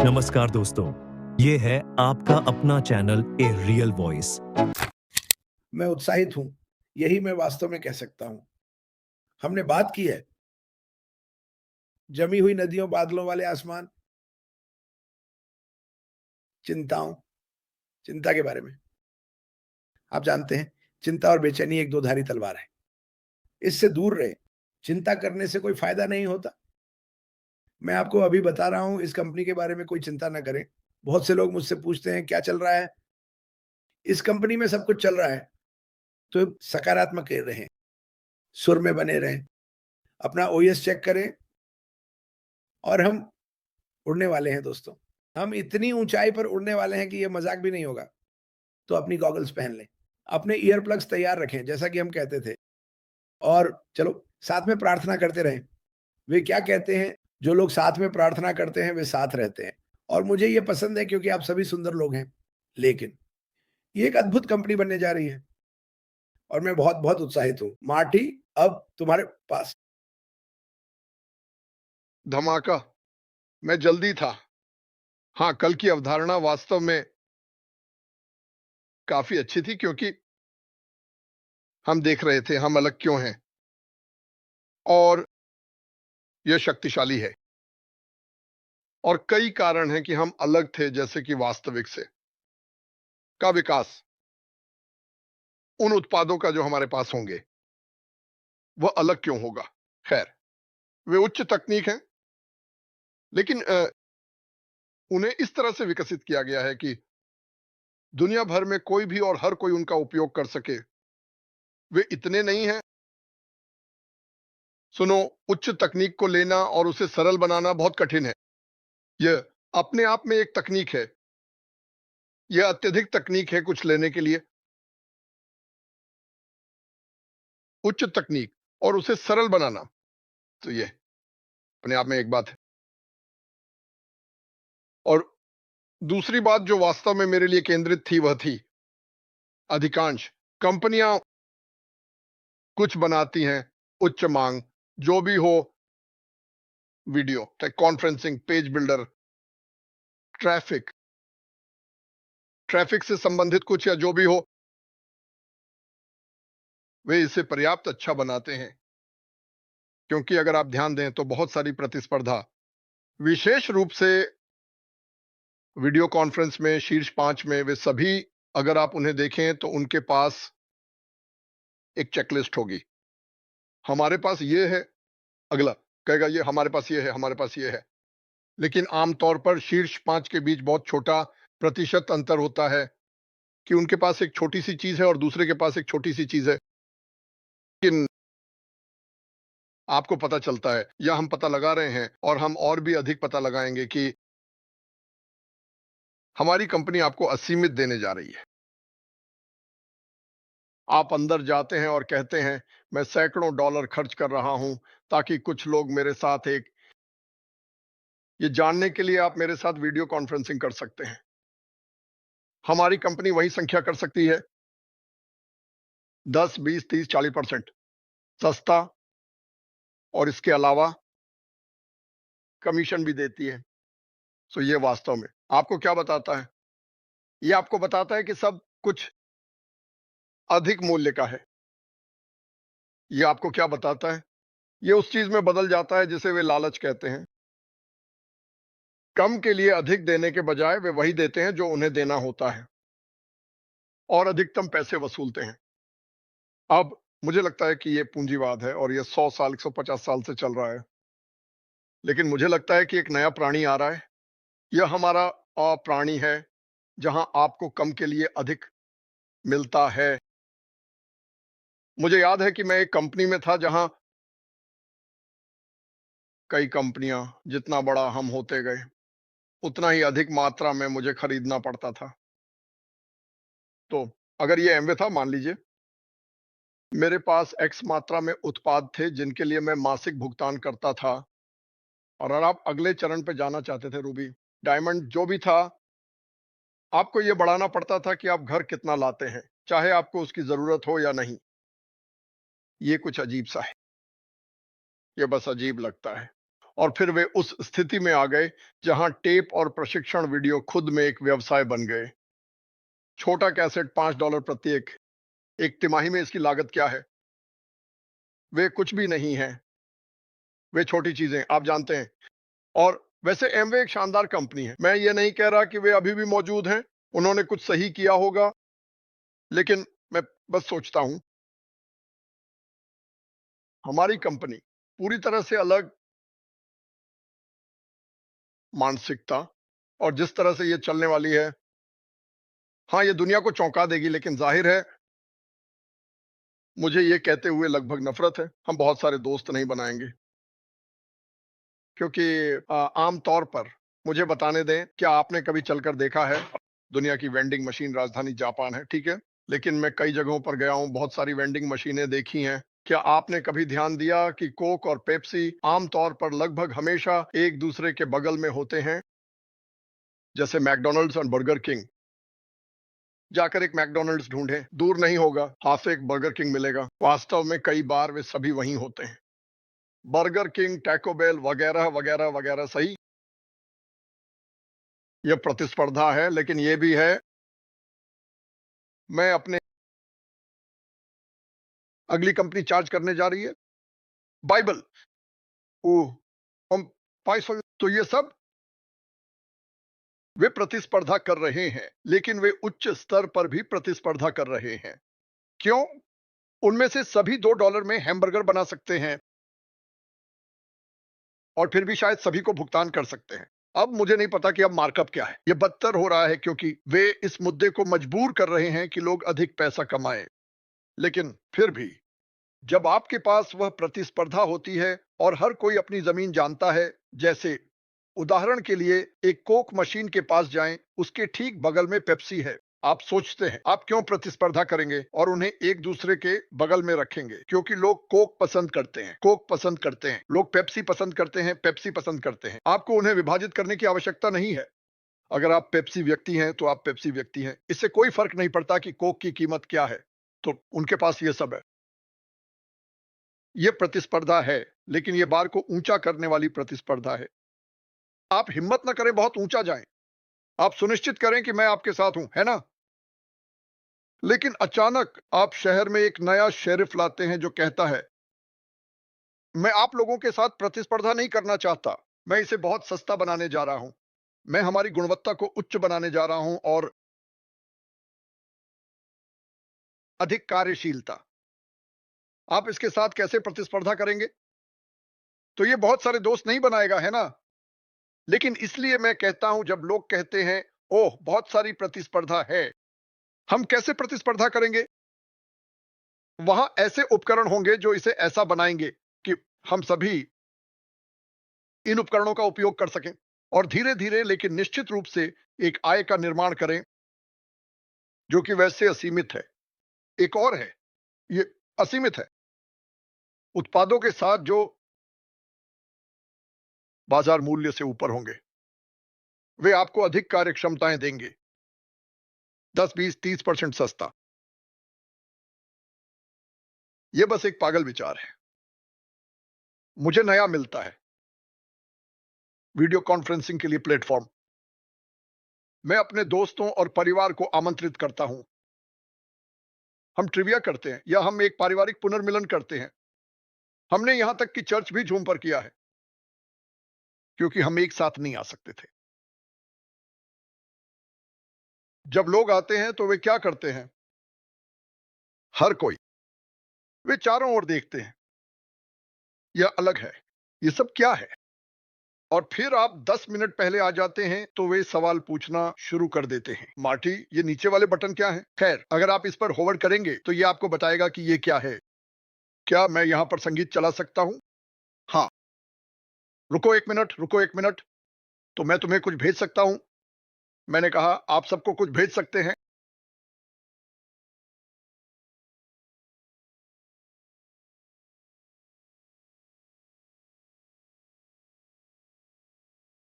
नमस्कार दोस्तों, ये है आपका अपना चैनल ए रियल वॉइस। मैं उत्साहित हूँ, यही मैं वास्तव में कह सकता हूँ। हमने बात की है, जमी हुई नदियों, बादलों वाले आसमान, चिंताओं, चिंता के बारे में। आप जानते हैं, चिंता और बेचैनी एक दो-धारी तलवार है। इससे दूर रहें, चिंता करने से कोई फ़ायदा नहीं होता। मैं आपको अभी बता रहा हूँ, इस कंपनी के बारे में कोई चिंता ना करें। बहुत से लोग मुझसे पूछते हैं, क्या चल रहा है? इस कंपनी में सब कुछ चल रहा है, तो सकारात्मक रहें, सुर में बने रहें, अपना ओएस चेक करें और हम उड़ने वाले हैं दोस्तों। हम इतनी ऊँचाई पर उड़ने वाले हैं कि ये मज़ाक भी नहीं होगा। तो अपनी गॉगल्स पहन लें। अपने ईयर प्लग्स तैयार रखें, जैसा कि हम कहते थे। और चलो साथ में प्रार्थना करते रहें। वे क्या कहते हैं, जो लोग साथ में प्रार्थना करते हैं, वे साथ रहते हैं। और मुझे ये पसंद है क्योंकि आप सभी सुंदर लोग हैं। लेकिन ये एक अद्भुत कंपनी बनने जा रही है और मैं बहुत-बहुत उत्साहित हूँ। मार्टी, अब तुम्हारे पास। धमाका। मैं जल्दी था। हाँ, कल की अवधारणा वास्तव में काफ़ी अच्छी थी क्योंकि हम देख रहे थे हम अलग क्यों हैं और यह शक्तिशाली है। और कई कारण हैं कि हम अलग थे जैसे कि वास्तविक से का विकास, उन उत्पादों का जो हमारे पास होंगे, वह अलग क्यों होगा? खैर, वे उच्च तकनीक हैं, लेकिन उन्हें इस तरह से विकसित किया गया है कि दुनिया भर में कोई भी और हर कोई उनका उपयोग कर सके। वे इतने नहीं हैं। सुनो, उच्च तकनीक को लेना और उसे सरल बनाना बहुत कठिन है। यह अपने आप में एक तकनीक है। यह अत्यधिक तकनीक है कुछ लेने के लिए, उच्च तकनीक, और उसे सरल बनाना, तो यह अपने आप में एक बात है। और दूसरी बात जो वास्तव में मेरे लिए केंद्रित थी वह थी, अधिकांश कंपनियां कुछ बनाती हैं, उच्च मांग, जो भी हो, video conferencing, page builder, traffic traffic से संबंधित कुछ या जो भी हो, वे इसे पर्याप्त अच्छा बनाते हैं। क्योंकि अगर आप ध्यान दें तो बहुत सारी प्रतिस्पर्धा, विशेष रूप से वीडियो कॉन्फ्रेंस में शीर्ष 5 में, वे सभी अगर आप उन्हें देखें तो उनके पास एक चेकलिस्ट होगी। हमारे पास ये है, अगला कहेगा ये हमारे पास ये है, हमारे पास ये है। लेकिन आमतौर पर शीर्ष 5 के बीच बहुत छोटा प्रतिशत अंतर होता है कि उनके पास एक छोटी सी चीज है और दूसरे के पास एक छोटी सी चीज है। लेकिन आपको पता चलता है, या हम पता लगा रहे हैं और हम और भी अधिक पता लगाएंगे कि हमारी कंपनी आपको असीमित देने जा रही है। आप अंदर जाते हैं और कहते हैं, मैं सैकड़ों डॉलर खर्च कर रहा हूं ताकि कुछ लोग मेरे साथ एक, ये जानने के लिए आप मेरे साथ वीडियो कॉन्फ्रेंसिंग कर सकते हैं। हमारी कंपनी वही संख्या कर सकती है, 10, 20, 30, 40% सस्ता, और इसके अलावा कमीशन भी देती है। सो ये वास्तव में आपको क्या बताता है? ये आपको बताता है कि सब कुछ अधिक मूल्य का है। ये आपको क्या बताता है? ये उस चीज में बदल जाता है जिसे वे लालच कहते हैं। कम के लिए अधिक देने के बजाय वे वही देते हैं जो उन्हें देना होता है और अधिकतम पैसे वसूलते हैं। अब मुझे लगता है कि ये पूंजीवाद है और ये 100 साल, 150 साल से चल रहा है। लेकिन मुझे लगता है कि एक नया प्राणी आ रहा है। यह हमारा प्राणी है, जहां आपको कम के लिए अधिक मिलता है। मुझे याद है कि मैं एक कंपनी में था जहां कई कंपनियां, जितना बड़ा हम होते गए उतना ही अधिक मात्रा में मुझे खरीदना पड़ता था। तो अगर ये एमवे था, मान लीजिए, मेरे पास एक्स मात्रा में उत्पाद थे जिनके लिए मैं मासिक भुगतान करता था। और अगर आप अगले चरण पे जाना चाहते थे, रूबी, डायमंड, जो भी था, आपको ये बढ़ाना पड़ता था कि आप घर कितना लाते हैं, चाहे आपको उसकी जरूरत हो या नहीं। ये कुछ अजीब सा है, ये बस अजीब लगता है। और फिर वे उस स्थिति में आ गए जहां टेप और प्रशिक्षण वीडियो खुद में एक व्यवसाय बन गए। छोटा कैसेट $5 प्रत्येक। एक तिमाही में इसकी लागत क्या है? वे कुछ भी नहीं है। वे छोटी चीजें आप जानते हैं। और वैसे एमवे एक शानदार कंपनी है। मैं ये नहीं कह रहा कि वे अभी भी मौजूद हैं, उन्होंने कुछ सही किया होगा, लेकिन मैं बस सोचता हूं हमारी कंपनी पूरी तरह से अलग मानसिकता और जिस तरह से ये चलने वाली है, हाँ, ये दुनिया को चौंका देगी, लेकिन जाहिर है मुझे ये कहते हुए लगभग नफरत है। हम बहुत सारे दोस्त नहीं बनाएंगे क्योंकि आम तौर पर मुझे बताने दें, क्या आपने कभी चलकर देखा है? दुनिया की वेंडिंग मशीन राजधानी जापान है, ठीक है, लेकिन मैं कई जगहों पर गया हूं, बहुत सारी वेंडिंग मशीनें देखी हैं। क्या आपने कभी ध्यान दिया कि कोक और पेप्सी आमतौर पर लगभग हमेशा एक दूसरे के बगल में होते हैं? जैसे मैकडॉनल्ड्स और बर्गर किंग। जाकर एक मैकडॉनल्ड्स ढूंढें, दूर नहीं होगा, हाथ से एक बर्गर किंग मिलेगा। वास्तव में कई बार वे सभी वहीं होते हैं। बर्गर किंग, टैको बेल वगैरह वगैरह वगैरह। सही, यह प्रतिस्पर्धा है, लेकिन यह भी है मैं अपने अगली कंपनी चार्ज करने जा रही है बाइबल। ओह, हम 500। तो ये सब वे प्रतिस्पर्धा कर रहे हैं, लेकिन वे उच्च स्तर पर भी प्रतिस्पर्धा कर रहे हैं। क्यों? उनमें से सभी $2 में हैमबर्गर बना सकते हैं और फिर भी शायद सभी को भुगतान कर सकते हैं। अब मुझे नहीं पता कि अब मार्कअप क्या है। यह बदतर हो रहा है क्योंकि वे इस मुद्दे को मजबूर कर रहे हैं कि लोग अधिक पैसा कमाएं। लेकिन फिर भी जब आपके पास वह प्रतिस्पर्धा होती है और हर कोई अपनी जमीन जानता है, जैसे उदाहरण के लिए एक कोक मशीन के पास जाएं, उसके ठीक बगल में पेप्सी है। आप सोचते हैं आप क्यों प्रतिस्पर्धा करेंगे और उन्हें एक दूसरे के बगल में रखेंगे? क्योंकि लोग कोक पसंद करते हैं, कोक पसंद करते हैं, लोग पेप्सी पसंद करते हैं, पेप्सी पसंद करते हैं। आपको उन्हें विभाजित करने की आवश्यकता नहीं है। अगर आप पेप्सी व्यक्ति हैं तो आप पेप्सी व्यक्ति हैं, इससे कोई फर्क नहीं पड़ता कि कोक की कीमत क्या है। तो उनके पास ये सब है। यह प्रतिस्पर्धा है, लेकिन यह बार को ऊंचा करने वाली प्रतिस्पर्धा है। आप हिम्मत ना करें बहुत ऊंचा जाएं। आप सुनिश्चित करें कि मैं आपके साथ हूं, है ना? लेकिन अचानक आप शहर में एक नया शेरिफ लाते हैं जो कहता है, मैं आप लोगों के साथ प्रतिस्पर्धा नहीं करना चाहता, मैं इसे बहुत सस्ता बनाने जा रहा हूं, मैं हमारी गुणवत्ता को उच्च बनाने जा रहा हूं और अधिक कार्यशीलता। आप इसके साथ कैसे प्रतिस्पर्धा करेंगे? तो ये बहुत सारे दोस्त नहीं बनाएगा, है ना? लेकिन इसलिए मैं कहता हूं, जब लोग कहते हैं ओह बहुत सारी प्रतिस्पर्धा है, हम कैसे प्रतिस्पर्धा करेंगे? वहां ऐसे उपकरण होंगे जो इसे ऐसा बनाएंगे कि हम सभी इन उपकरणों का उपयोग कर सकें और धीरे धीरे लेकिन निश्चित रूप से एक आय का निर्माण करें जो कि वैसे असीमित है। एक और है, ये असीमित है। उत्पादों के साथ जो बाजार मूल्य से ऊपर होंगे, वे आपको अधिक कार्यक्षमताएं देंगे, 10, 20, 30% सस्ता। यह बस एक पागल विचार है। मुझे नया मिलता है वीडियो कॉन्फ्रेंसिंग के लिए प्लेटफॉर्म। मैं अपने दोस्तों और परिवार को आमंत्रित करता हूं। हम ट्रिविया करते हैं या हम एक पारिवारिक पुनर्मिलन करते हैं। हमने यहां तक कि चर्च भी जूम पर किया है क्योंकि हम एक साथ नहीं आ सकते थे। जब लोग आते हैं तो वे क्या करते हैं? हर कोई, वे चारों ओर देखते हैं, यह अलग है, ये सब क्या है? और फिर आप 10 मिनट पहले आ जाते हैं तो वे सवाल पूछना शुरू कर देते हैं। मार्टी, ये नीचे वाले बटन क्या है? खैर, अगर आप इस पर होवर करेंगे तो ये आपको बताएगा कि ये क्या है। क्या मैं यहां पर संगीत चला सकता हूं? हाँ। रुको एक मिनट, रुको एक मिनट। तो मैं तुम्हें कुछ भेज सकता हूं? मैंने कहा आप सबको कुछ भेज सकते हैं?